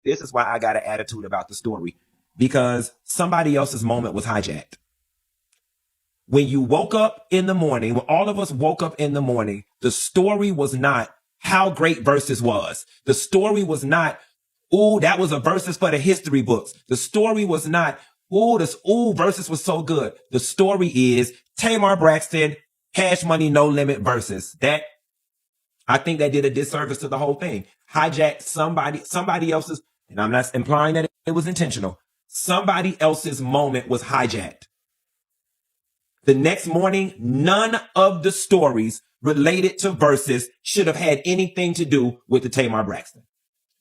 This is why I got an attitude about the story, because somebody else's moment was hijacked. When you woke up in the morning, when all of us woke up in the morning, the story was not how great Versus was. The story was not, ooh, that was a Versus for the history books. The story was not, ooh, Versus was so good. The story is Tamar Braxton, Cash Money No Limit Versus. That, I think that did a disservice to the whole thing. Hijacked somebody else's, and I'm not implying that it was intentional. Somebody else's moment was hijacked. The next morning, none of the stories related to Versus should have had anything to do with the Tamar Braxton.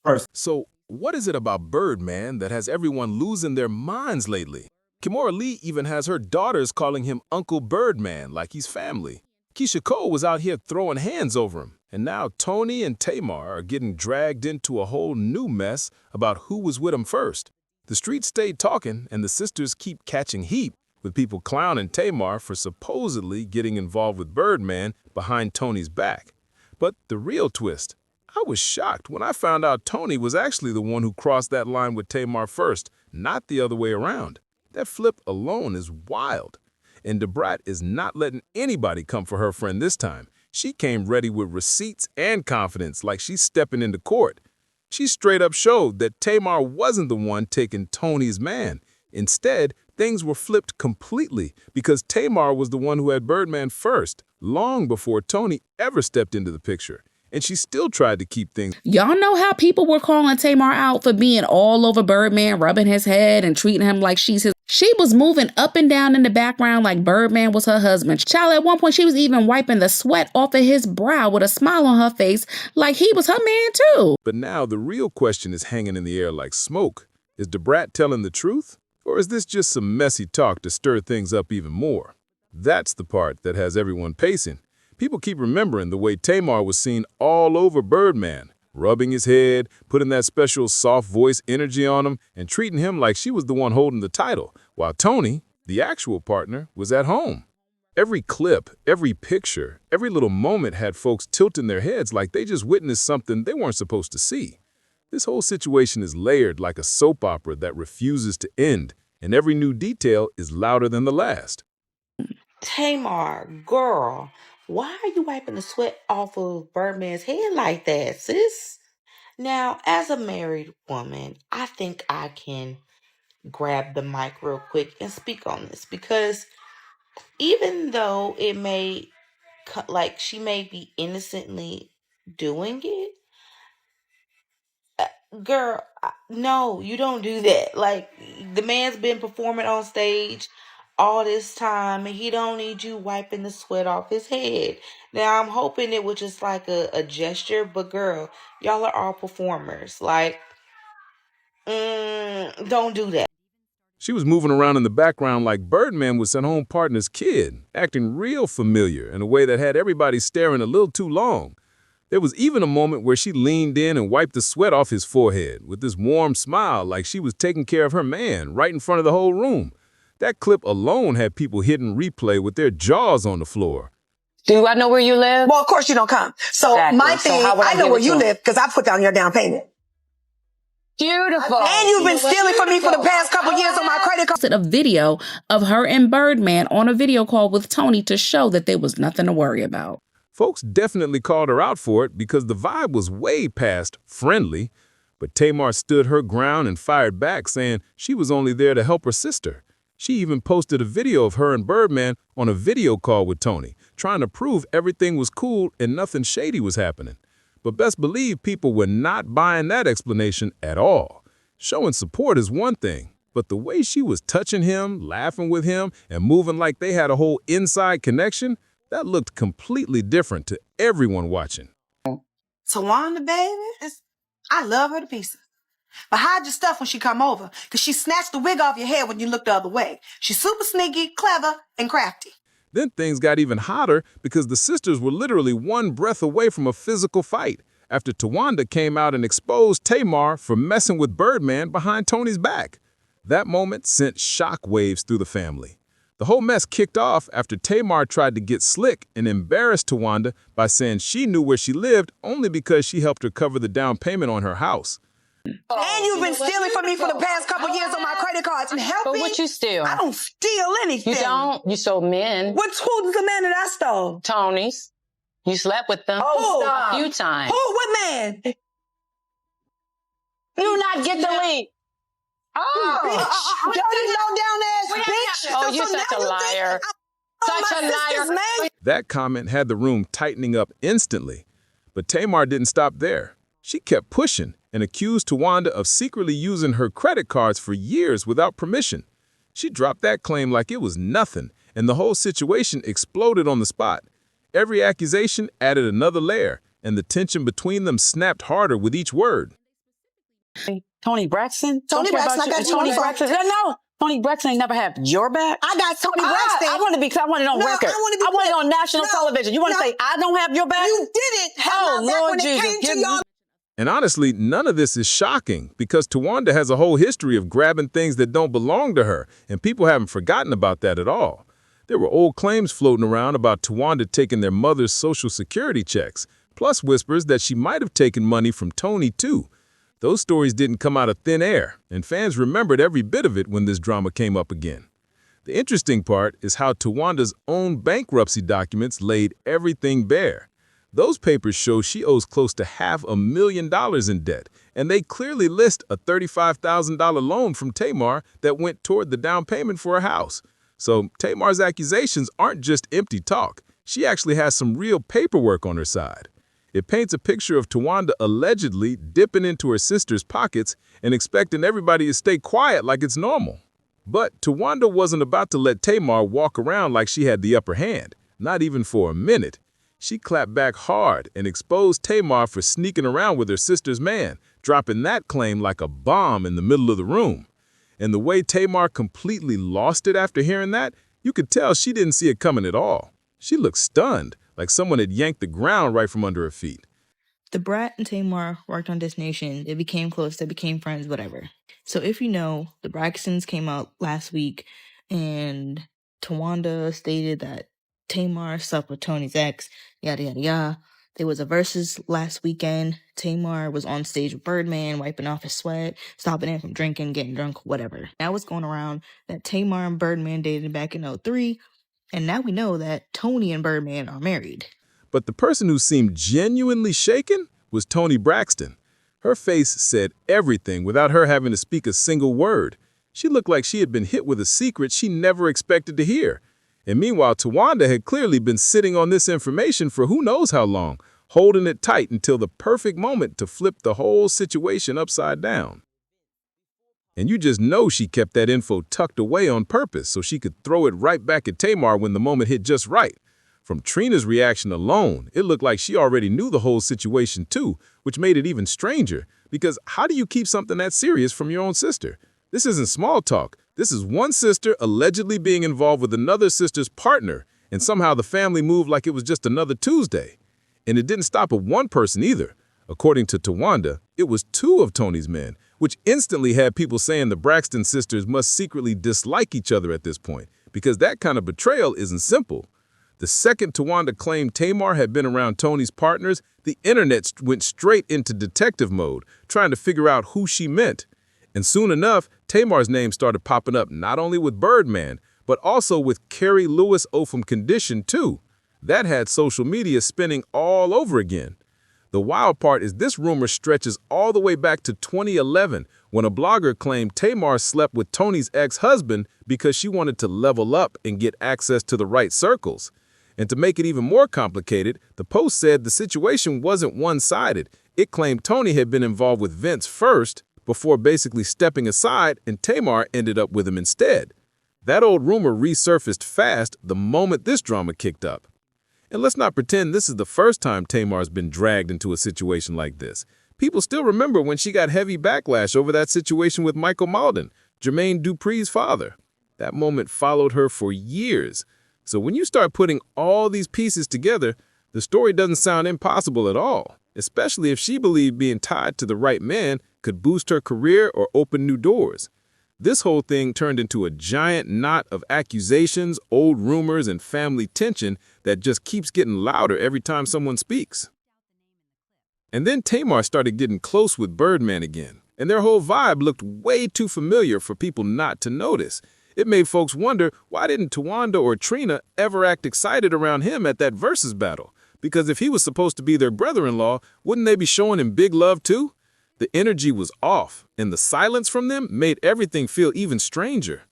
First. So what is it about Birdman that has everyone losing their minds lately? Kimora Lee even has her daughters calling him Uncle Birdman like he's family. Keisha Cole was out here throwing hands over him. And now Toni and Tamar are getting dragged into a whole new mess about who was with him first. The streets stayed talking, and the sisters keep catching heat, with people clowning Tamar for supposedly getting involved with Birdman behind Toni's back. But the real twist, I was shocked when I found out Toni was actually the one who crossed that line with Tamar first, not the other way around. That flip alone is wild. And DaBrat is not letting anybody come for her friend this time. She came ready with receipts and confidence, like she's stepping into court. She straight up showed that Tamar wasn't the one taking Toni's man. Instead, things were flipped completely because Tamar was the one who had Birdman first, long before Toni ever stepped into the picture. And she still tried to keep things. Y'all know how people were calling Tamar out for being all over Birdman, rubbing his head and treating him like she's his. She was moving up and down in the background like Birdman was her husband. Child, at one point, she was even wiping the sweat off of his brow with a smile on her face like he was her man too. But now the real question is hanging in the air like smoke. Is DaBrat telling the truth? Or is this just some messy talk to stir things up even more? That's the part that has everyone pacing. People keep remembering the way Tamar was seen all over Birdman, rubbing his head, putting that special soft voice energy on him, and treating him like she was the one holding the title, while Toni, the actual partner, was at home. Every clip, every picture, every little moment had folks tilting their heads like they just witnessed something they weren't supposed to see. This whole situation is layered like a soap opera that refuses to end, and every new detail is louder than the last. Tamar, girl, why are you wiping the sweat off of Birdman's head like that, sis? Now, as a married woman, I think I can grab the mic real quick and speak on this, because even though it may, like, she may be innocently doing it, girl, no, you don't do that. Like, the man's been performing on stage all this time, and he don't need you wiping the sweat off his head. Now, I'm hoping it was just like a gesture, but girl, y'all are all performers. Like, don't do that. She was moving around in the background like Birdman was her home partner's kid, acting real familiar in a way that had everybody staring a little too long. There was even a moment where she leaned in and wiped the sweat off his forehead with this warm smile like she was taking care of her man right in front of the whole room. That clip alone had people hitting replay with their jaws on the floor. Do I know where you live? Well, of course you don't come. So Exactly. my thing, I know where you live because I put down your down payment. Beautiful. And you've been stealing from me for the past couple years on my credit card. A video of her and Birdman on a video call with Toni to show that there was nothing to worry about. Folks definitely called her out for it because the vibe was way past friendly, but Tamar stood her ground and fired back, saying she was only there to help her sister. She even posted a video of her and Birdman on a video call with Toni, trying to prove everything was cool and nothing shady was happening. But best believe people were not buying that explanation at all. Showing support is one thing, but the way she was touching him, laughing with him, and moving like they had a whole inside connection, that looked completely different to everyone watching. Tawanda, baby, I love her to pieces. But hide your stuff when she come over, because she snatched the wig off your head when you look the other way. She's super sneaky, clever, and crafty. Then things got even hotter because the sisters were literally one breath away from a physical fight after Tawanda came out and exposed Tamar for messing with Birdman behind Toni's back. That moment sent shockwaves through the family. The whole mess kicked off after Tamar tried to get slick and embarrass Tawanda by saying she knew where she lived only because she helped her cover the down payment on her house. And you've been stealing from me for the past couple years on my credit cards and help But me. what you steal? I don't steal anything. You don't? You sold men. Who's the man that I stole? Tony's. You slept with them. Oh, stop. A few times. Who? What man? You not get the lead. Oh, Bitch. Dirty, low-down ass bitch. Oh, you're such a liar. Such a liar. That comment had the room tightening up instantly. But Tamar didn't stop there. She kept pushing and accused Towanda of secretly using her credit cards for years without permission. She dropped that claim like it was nothing, and the whole situation exploded on the spot. Every accusation added another layer, and the tension between them snapped harder with each word. Toni Braxton? Toni Braxton, I got Toni Braxton. No, Toni Braxton ain't never had your back. I got Toni Braxton. I want it on record. I want it on national television. You want to say I don't have your back? You didn't have my back when it came to y'all. And honestly, none of this is shocking because Towanda has a whole history of grabbing things that don't belong to her, and people haven't forgotten about that at all. There were old claims floating around about Towanda taking their mother's Social Security checks, plus whispers that she might have taken money from Toni too. Those stories didn't come out of thin air, and fans remembered every bit of it when this drama came up again. The interesting part is how Towanda's own bankruptcy documents laid everything bare. Those papers show she owes close to $500,000 in debt, and they clearly list a $35,000 loan from Tamar that went toward the down payment for a house. So Tamar's accusations aren't just empty talk. She actually has some real paperwork on her side. It paints a picture of Towanda allegedly dipping into her sister's pockets and expecting everybody to stay quiet like it's normal. But Towanda wasn't about to let Tamar walk around like she had the upper hand, not even for a minute. She clapped back hard and exposed Tamar for sneaking around with her sister's man, dropping that claim like a bomb in the middle of the room. And the way Tamar completely lost it after hearing that, you could tell she didn't see it coming at all. She looked stunned, like someone had yanked the ground right from under her feet. DaBrat and Tamar worked on This Nation. They became close, they became friends, whatever. So if you know, the Braxtons came out last week and Towanda stated that Tamar slept with Tony's ex, yada yada yada. There was a versus last weekend. Tamar was on stage with Birdman, wiping off his sweat, stopping him from drinking, getting drunk, whatever. Now it's going around that Tamar and Birdman dated back in 2003, and now we know that Toni and Birdman are married. But the person who seemed genuinely shaken was Toni Braxton. Her face said everything without her having to speak a single word. She looked like she had been hit with a secret she never expected to hear. And meanwhile, Towanda had clearly been sitting on this information for who knows how long, holding it tight until the perfect moment to flip the whole situation upside down. And you just know she kept that info tucked away on purpose so she could throw it right back at Tamar when the moment hit just right. From Trina's reaction alone, it looked like she already knew the whole situation too, which made it even stranger, because how do you keep something that serious from your own sister? This isn't small talk. This is one sister allegedly being involved with another sister's partner, and somehow the family moved like it was just another Tuesday. And it didn't stop at one person either. According to Towanda, it was two of Toni's men, which instantly had people saying the Braxton sisters must secretly dislike each other at this point, because that kind of betrayal isn't simple. The second Towanda claimed Tamar had been around Toni's partners, the internet went straight into detective mode, trying to figure out who she meant. And soon enough, Tamar's name started popping up not only with Birdman, but also with Carrie Lewis Opham Condition too. That had social media spinning all over again. The wild part is this rumor stretches all the way back to 2011, when a blogger claimed Tamar slept with Toni's ex-husband because she wanted to level up and get access to the right circles. And to make it even more complicated, the post said the situation wasn't one-sided. It claimed Toni had been involved with Vince first, before basically stepping aside, and Tamar ended up with him instead. That old rumor resurfaced fast the moment this drama kicked up. And let's not pretend this is the first time Tamar's been dragged into a situation like this. People still remember when she got heavy backlash over that situation with Michael Malden, Jermaine Dupri's father. That moment followed her for years. So when you start putting all these pieces together, the story doesn't sound impossible at all, especially if she believed being tied to the right man could boost her career or open new doors. This whole thing turned into a giant knot of accusations, old rumors, and family tension that just keeps getting louder every time someone speaks. And then Tamar started getting close with Birdman again, and their whole vibe looked way too familiar for people not to notice. It made folks wonder, why didn't Tawanda or Trina ever act excited around him at that versus battle? Because if he was supposed to be their brother-in-law, wouldn't they be showing him big love too? The energy was off, and the silence from them made everything feel even stranger.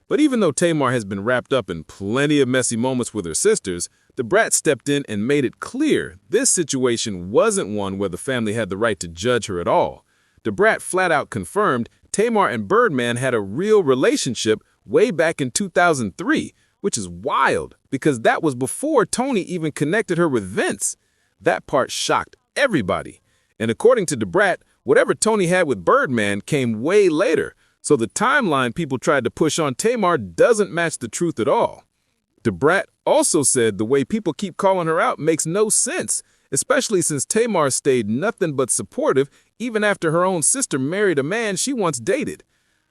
But even though Tamar has been wrapped up in plenty of messy moments with her sisters, DaBrat stepped in and made it clear this situation wasn't one where the family had the right to judge her at all. DaBrat flat out confirmed Tamar and Birdman had a real relationship way back in 2003, which is wild because that was before Toni even connected her with Vince. That part shocked everybody. And according to DaBrat, whatever Toni had with Birdman came way later, so the timeline people tried to push on Tamar doesn't match the truth at all. DaBrat also said the way people keep calling her out makes no sense, especially since Tamar stayed nothing but supportive even after her own sister married a man she once dated.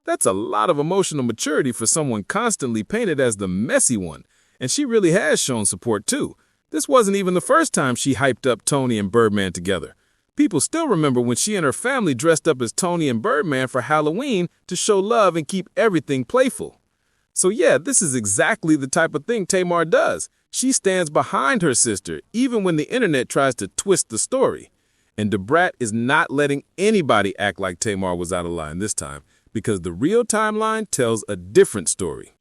That's a lot of emotional maturity for someone constantly painted as the messy one, and she really has shown support too. This wasn't even the first time she hyped up Toni and Birdman together. People still remember when she and her family dressed up as Toni and Birdman for Halloween to show love and keep everything playful. So yeah, this is exactly the type of thing Tamar does. She stands behind her sister, even when the internet tries to twist the story. And DaBrat is not letting anybody act like Tamar was out of line this time, because the real timeline tells a different story.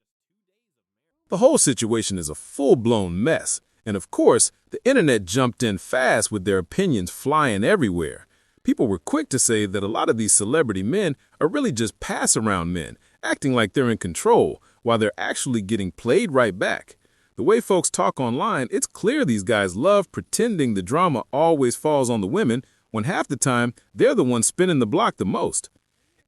The whole situation is a full-blown mess. And of course, the internet jumped in fast with their opinions flying everywhere. People were quick to say that a lot of these celebrity men are really just pass-around men, acting like they're in control, while they're actually getting played right back. The way folks talk online, it's clear these guys love pretending the drama always falls on the women, when half the time, they're the ones spinning the block the most.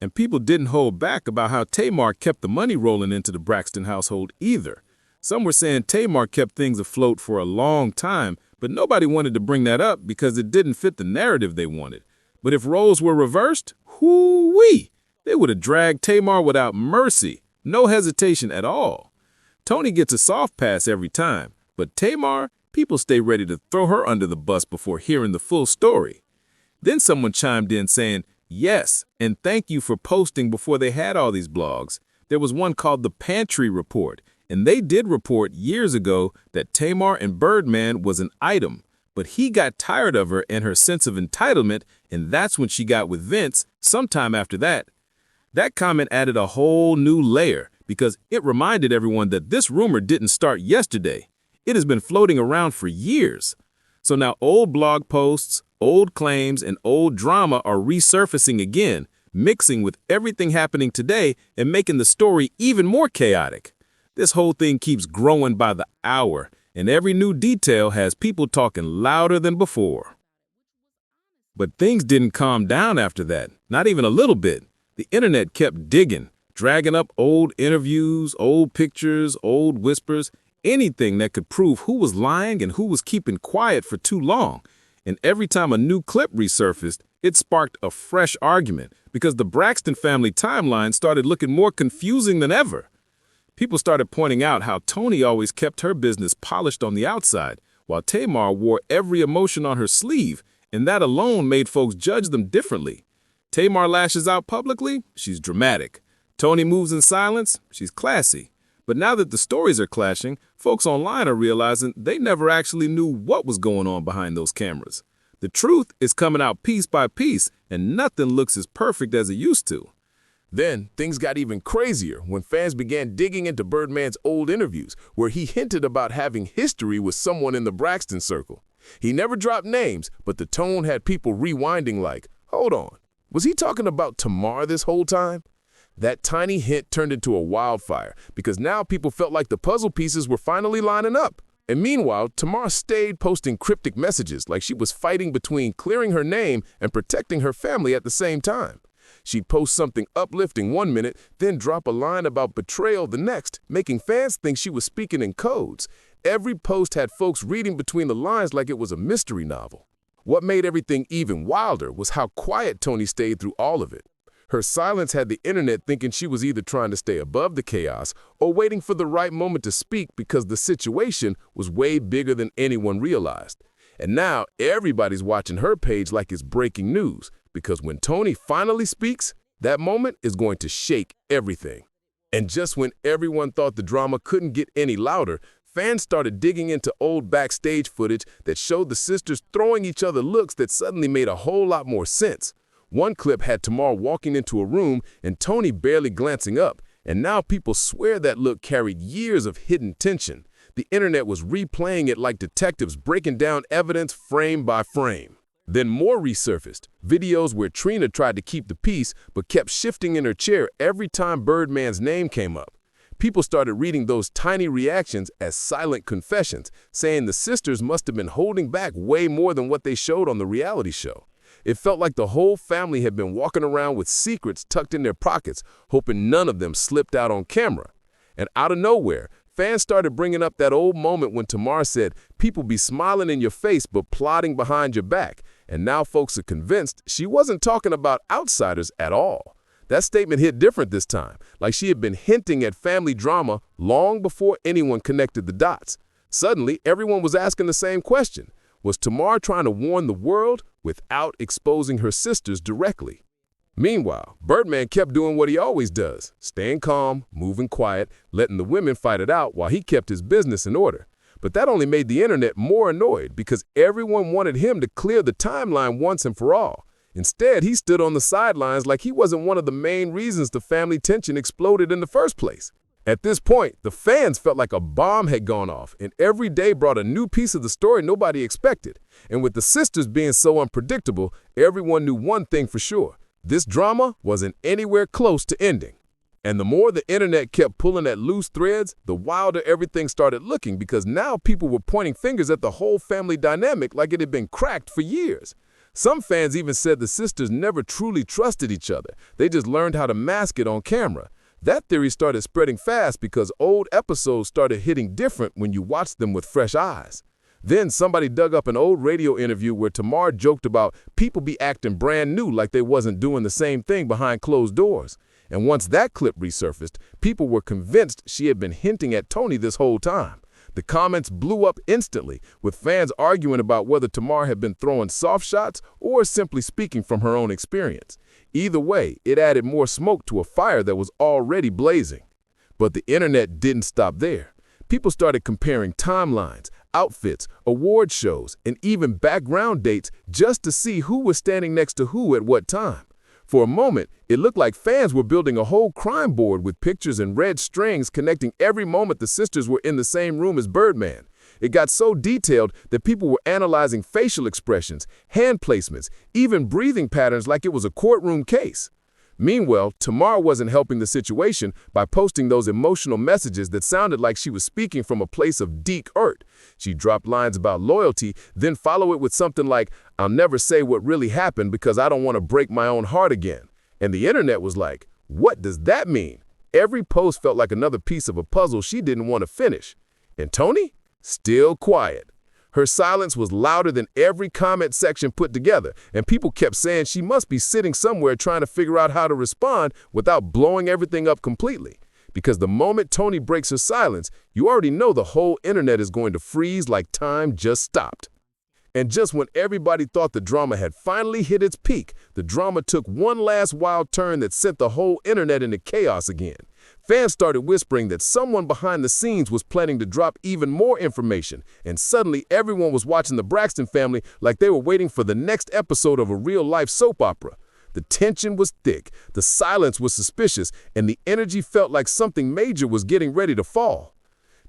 And people didn't hold back about how Tamar kept the money rolling into the Braxton household either. Some were saying Tamar kept things afloat for a long time, but nobody wanted to bring that up because it didn't fit the narrative they wanted. But if roles were reversed, hoo-wee, they would have dragged Tamar without mercy, no hesitation at all. Toni gets a soft pass every time, but Tamar, people stay ready to throw her under the bus before hearing the full story. Then someone chimed in saying, yes, and thank you for posting before they had all these blogs. There was one called the Pantry Report, and they did report years ago that Tamar and Birdman was an item, but he got tired of her and her sense of entitlement, and that's when she got with Vince sometime after that. That comment added a whole new layer because it reminded everyone that this rumor didn't start yesterday. It has been floating around for years. So now old blog posts, old claims, and old drama are resurfacing again, mixing with everything happening today and making the story even more chaotic. This whole thing keeps growing by the hour, and every new detail has people talking louder than before. But things didn't calm down after that, not even a little bit. The internet kept digging, dragging up old interviews, old pictures, old whispers, anything that could prove who was lying and who was keeping quiet for too long. And every time a new clip resurfaced, it sparked a fresh argument because the Braxton family timeline started looking more confusing than ever. People started pointing out how Toni always kept her business polished on the outside, while Tamar wore every emotion on her sleeve, and that alone made folks judge them differently. Tamar lashes out publicly, she's dramatic. Toni moves in silence, she's classy. But now that the stories are clashing, folks online are realizing they never actually knew what was going on behind those cameras. The truth is coming out piece by piece, and nothing looks as perfect as it used to. Then, things got even crazier when fans began digging into Birdman's old interviews, where he hinted about having history with someone in the Braxton circle. He never dropped names, but the tone had people rewinding like, hold on, was he talking about Tamar this whole time? That tiny hint turned into a wildfire, because now people felt like the puzzle pieces were finally lining up. And meanwhile, Tamar stayed posting cryptic messages like she was fighting between clearing her name and protecting her family at the same time. She'd post something uplifting one minute, then drop a line about betrayal the next, making fans think she was speaking in codes. Every post had folks reading between the lines like it was a mystery novel. What made everything even wilder was how quiet Toni stayed through all of it. Her silence had the internet thinking she was either trying to stay above the chaos or waiting for the right moment to speak because the situation was way bigger than anyone realized. And now everybody's watching her page like it's breaking news, because when Toni finally speaks, that moment is going to shake everything. And just when everyone thought the drama couldn't get any louder, fans started digging into old backstage footage that showed the sisters throwing each other looks that suddenly made a whole lot more sense. One clip had Tamar walking into a room and Toni barely glancing up, and now people swear that look carried years of hidden tension. The internet was replaying it like detectives breaking down evidence frame by frame. Then more resurfaced, videos where Trina tried to keep the peace but kept shifting in her chair every time Birdman's name came up. People started reading those tiny reactions as silent confessions, saying the sisters must have been holding back way more than what they showed on the reality show. It felt like the whole family had been walking around with secrets tucked in their pockets, hoping none of them slipped out on camera. And out of nowhere, fans started bringing up that old moment when Tamar said, "People be smiling in your face but plotting behind your back." And now folks are convinced she wasn't talking about outsiders at all. That statement hit different this time, like she had been hinting at family drama long before anyone connected the dots. Suddenly, everyone was asking the same question. Was Tamar trying to warn the world without exposing her sisters directly? Meanwhile, Birdman kept doing what he always does, staying calm, moving quiet, letting the women fight it out while he kept his business in order. But that only made the internet more annoyed because everyone wanted him to clear the timeline once and for all. Instead, he stood on the sidelines like he wasn't one of the main reasons the family tension exploded in the first place. At this point, the fans felt like a bomb had gone off, and every day brought a new piece of the story nobody expected. And with the sisters being so unpredictable, everyone knew one thing for sure. This drama wasn't anywhere close to ending. And the more the internet kept pulling at loose threads, the wilder everything started looking because now people were pointing fingers at the whole family dynamic like it had been cracked for years. Some fans even said the sisters never truly trusted each other. They just learned how to mask it on camera. That theory started spreading fast because old episodes started hitting different when you watched them with fresh eyes. Then somebody dug up an old radio interview where Tamar joked about people be acting brand new like they wasn't doing the same thing behind closed doors. And once that clip resurfaced, people were convinced she had been hinting at Toni this whole time. The comments blew up instantly, with fans arguing about whether Tamar had been throwing soft shots or simply speaking from her own experience. Either way, it added more smoke to a fire that was already blazing. But the internet didn't stop there. People started comparing timelines, outfits, award shows, and even background dates just to see who was standing next to who at what time. For a moment, it looked like fans were building a whole crime board with pictures and red strings connecting every moment the sisters were in the same room as Birdman. It got so detailed that people were analyzing facial expressions, hand placements, even breathing patterns like it was a courtroom case. Meanwhile, Tamar wasn't helping the situation by posting those emotional messages that sounded like she was speaking from a place of deep hurt. She dropped lines about loyalty, then follow it with something like, "I'll never say what really happened because I don't want to break my own heart again." And the internet was like, what does that mean? Every post felt like another piece of a puzzle she didn't want to finish. And Toni? Still quiet. Her silence was louder than every comment section put together, and people kept saying she must be sitting somewhere trying to figure out how to respond without blowing everything up completely. Because the moment Toni breaks her silence, you already know the whole internet is going to freeze like time just stopped. And just when everybody thought the drama had finally hit its peak, the drama took one last wild turn that sent the whole internet into chaos again. Fans started whispering that someone behind the scenes was planning to drop even more information, and suddenly everyone was watching the Braxton family like they were waiting for the next episode of a real-life soap opera. The tension was thick, the silence was suspicious, and the energy felt like something major was getting ready to fall.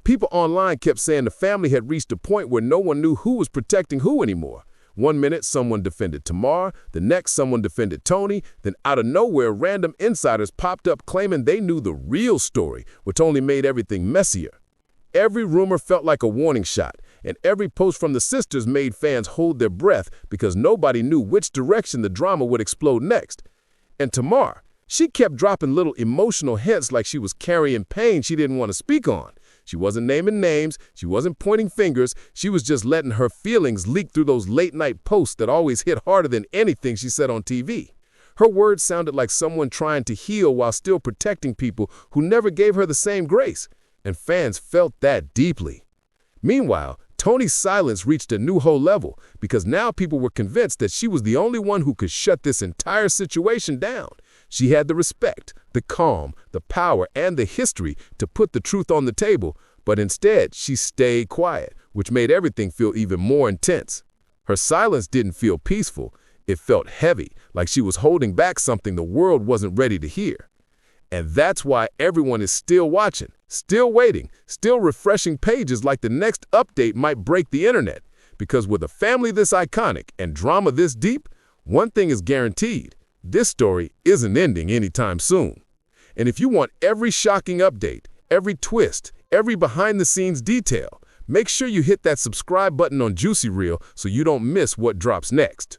People online kept saying the family had reached a point where no one knew who was protecting who anymore. One minute, someone defended Tamar, the next, someone defended Toni, then out of nowhere, random insiders popped up claiming they knew the real story, which only made everything messier. Every rumor felt like a warning shot, and every post from the sisters made fans hold their breath because nobody knew which direction the drama would explode next. And Tamar, she kept dropping little emotional hints like she was carrying pain she didn't want to speak on. She wasn't naming names, she wasn't pointing fingers, she was just letting her feelings leak through those late-night posts that always hit harder than anything she said on TV. Her words sounded like someone trying to heal while still protecting people who never gave her the same grace, and fans felt that deeply. Meanwhile, Toni's silence reached a new whole level because now people were convinced that she was the only one who could shut this entire situation down. She had the respect, the calm, the power, and the history to put the truth on the table, but instead she stayed quiet, which made everything feel even more intense. Her silence didn't feel peaceful. It felt heavy, like she was holding back something the world wasn't ready to hear. And that's why everyone is still watching, still waiting, still refreshing pages like the next update might break the internet. Because with a family this iconic and drama this deep, one thing is guaranteed: this story isn't ending anytime soon. And if you want every shocking update, every twist, every behind-the-scenes detail, make sure you hit that subscribe button on Juicy Reel so you don't miss what drops next.